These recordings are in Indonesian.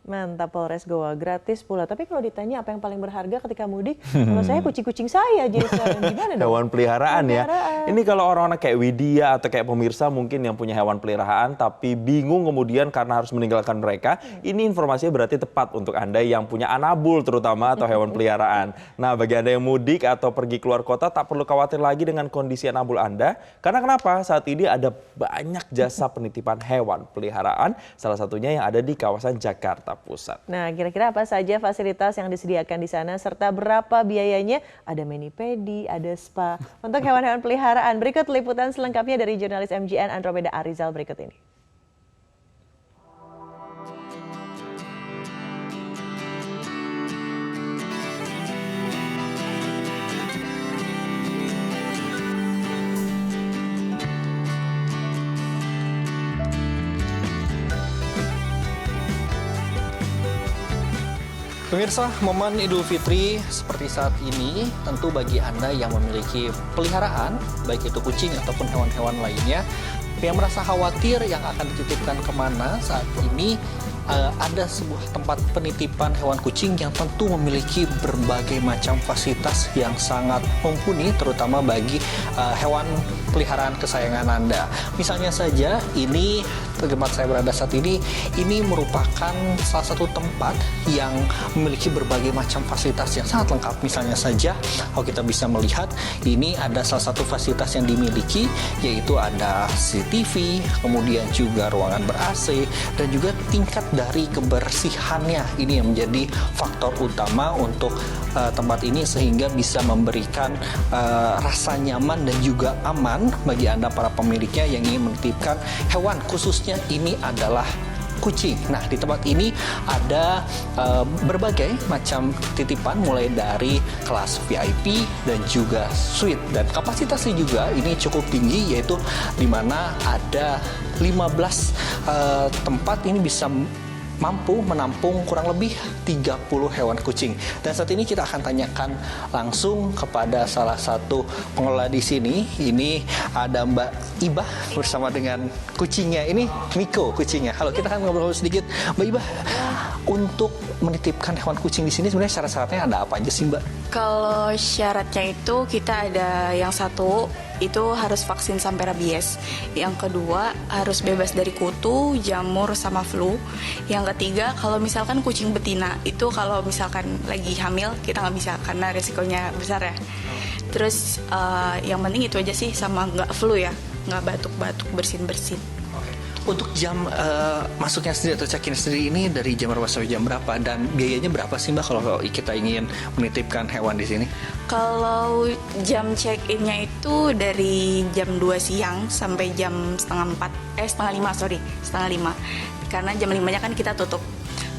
Mantap, Polres Goa, gratis pula. Tapi kalau ditanya apa yang paling berharga ketika mudik, kalau saya kucing-kucing saya jadi sekarang gimana dong? Hewan peliharaan ya. Ini kalau orang-orang kayak Widya atau kayak pemirsa mungkin yang punya hewan peliharaan tapi bingung kemudian karena harus meninggalkan mereka, ini informasinya berarti tepat untuk Anda yang punya anabul terutama atau hewan peliharaan. Nah, bagi Anda yang mudik atau pergi keluar kota tak perlu khawatir lagi dengan kondisi anabul Anda. Karena kenapa? Saat ini ada banyak jasa penitipan hewan peliharaan, salah satunya yang ada di kawasan Jakarta Pusat. Nah, kira-kira apa saja fasilitas yang disediakan di sana serta berapa biayanya? Ada mani-pedi, ada spa untuk hewan-hewan peliharaan. Berikut liputan selengkapnya dari jurnalis MGN Andromeda Arizal berikut ini. Pemirsa, momen Idul Fitri seperti saat ini tentu bagi Anda yang memiliki peliharaan, baik itu kucing ataupun hewan-hewan lainnya, yang merasa khawatir yang akan dititipkan kemana saat ini, ada sebuah tempat penitipan hewan kucing yang tentu memiliki berbagai macam fasilitas yang sangat mumpuni, terutama bagi hewan peliharaan kesayangan Anda. Misalnya saja, ini tempat saya berada saat ini merupakan salah satu tempat yang memiliki berbagai macam fasilitas yang sangat lengkap. Misalnya saja, kalau kita bisa melihat, ini ada salah satu fasilitas yang dimiliki, yaitu ada CCTV, kemudian juga ruangan ber-AC, dan juga tingkat dari kebersihannya. Ini yang menjadi faktor utama untuk tempat ini sehingga bisa memberikan rasa nyaman dan juga aman bagi Anda para pemiliknya yang ingin menitipkan hewan, khususnya ini adalah kucing. Nah, di tempat ini ada berbagai macam titipan mulai dari kelas VIP dan juga suite, dan kapasitasnya juga ini cukup tinggi, yaitu di mana ada 15 tempat ini bisa mampu menampung kurang lebih 30 hewan kucing. Dan saat ini kita akan tanyakan langsung kepada salah satu pengelola di sini. Ini ada Mbak Ibah bersama dengan kucingnya. Ini Miko kucingnya. Halo, kita akan ngobrol sedikit. Mbak Ibah, untuk menitipkan hewan kucing di sini sebenarnya syarat-syaratnya ada apa aja sih, Mbak? Kalau syaratnya itu kita ada yang satu itu harus vaksin sampai rabies. Yang kedua harus bebas dari kutu, jamur, sama flu. Yang ketiga kalau misalkan kucing betina itu kalau misalkan lagi hamil kita nggak bisa karena resikonya besar ya. Terus yang penting itu aja sih, sama nggak flu ya, nggak batuk-batuk, bersin-bersin. Untuk jam masuknya sendiri atau check-in sendiri ini dari jam berapa sampai jam berapa, dan biayanya berapa sih, Mbak, kalau kita ingin menitipkan hewan di sini? Kalau jam check-in-nya itu dari jam 2 siang sampai jam setengah 5. Karena jam 5-nya kan kita tutup.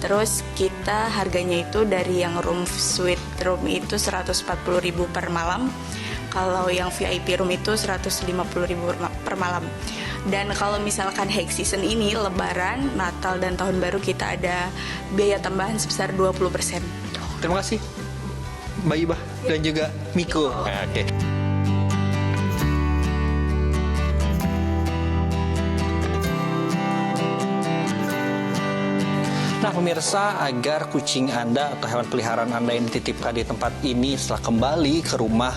Terus kita harganya itu dari yang room suite room itu 140.000 per malam. Kalau yang VIP room itu 150.000 per malam. Dan kalau misalkan high season ini, Lebaran, Natal, dan Tahun Baru, kita ada biaya tambahan sebesar 20%. Terima kasih Mbak Ibah dan juga Miko. Oke. Nah, pemirsa, agar kucing Anda atau hewan peliharaan Anda yang dititipkan di tempat ini setelah kembali ke rumah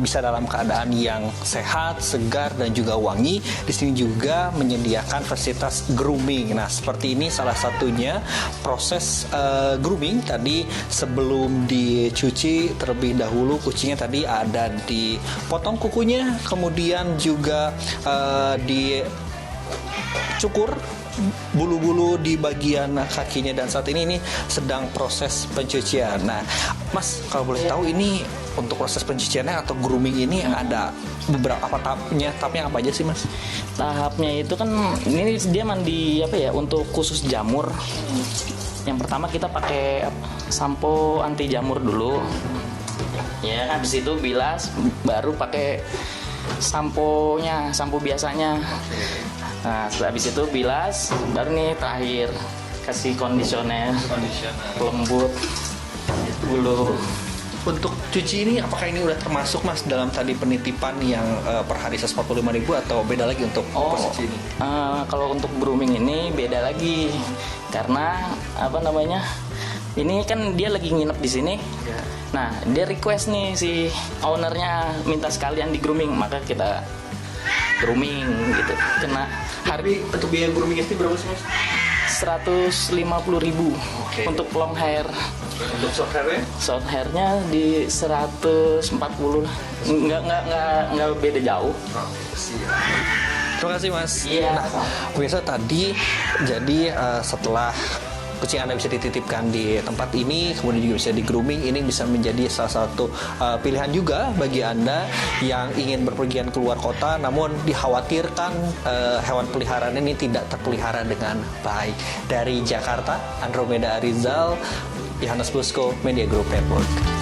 bisa dalam keadaan yang sehat, segar, dan juga wangi, di sini juga menyediakan fasilitas grooming. Nah, seperti ini salah satunya proses grooming. Tadi sebelum dicuci terlebih dahulu, kucingnya tadi ada dipotong kukunya, kemudian juga dicukur bulu-bulu di bagian kakinya, dan saat ini sedang proses pencucian. Nah, Mas, kalau boleh tahu ini untuk proses pencuciannya atau grooming ini ada beberapa tahapnya apa aja sih, Mas? Tahapnya itu kan ini dia mandi untuk khusus jamur. Yang pertama kita pakai sampo anti jamur dulu. Ya, habis itu bilas, baru pakai sampo biasanya. Nah, setelah habis itu bilas, baru nih terakhir kasih kondisioner lembut bulu. Untuk cuci ini, apakah ini udah termasuk, Mas, dalam tadi penitipan yang per hari 145.000 atau beda lagi untuk proses ini? Kalau untuk grooming ini beda lagi. Karena apa namanya? Ini kan dia lagi nginep di sini. Nah, dia request nih si ownernya minta sekalian di grooming, maka kita grooming gitu. Kena Tapi untuk biaya grooming itu berapa sih Mas? 150.000 untuk long hair. Untuk short hair-nya? Short hairnya di 140 lah. Nggak beda jauh. Terima kasih Mas. Iya. Nah, pemirsa tadi jadi setelah kucing Anda bisa dititipkan di tempat ini, kemudian juga bisa di grooming, ini bisa menjadi salah satu pilihan juga bagi Anda yang ingin berpergian keluar kota, namun dikhawatirkan hewan peliharaan ini tidak terpelihara dengan baik. Dari Jakarta, Andromeda Arizal, Yohanes Bosco, Media Group Report.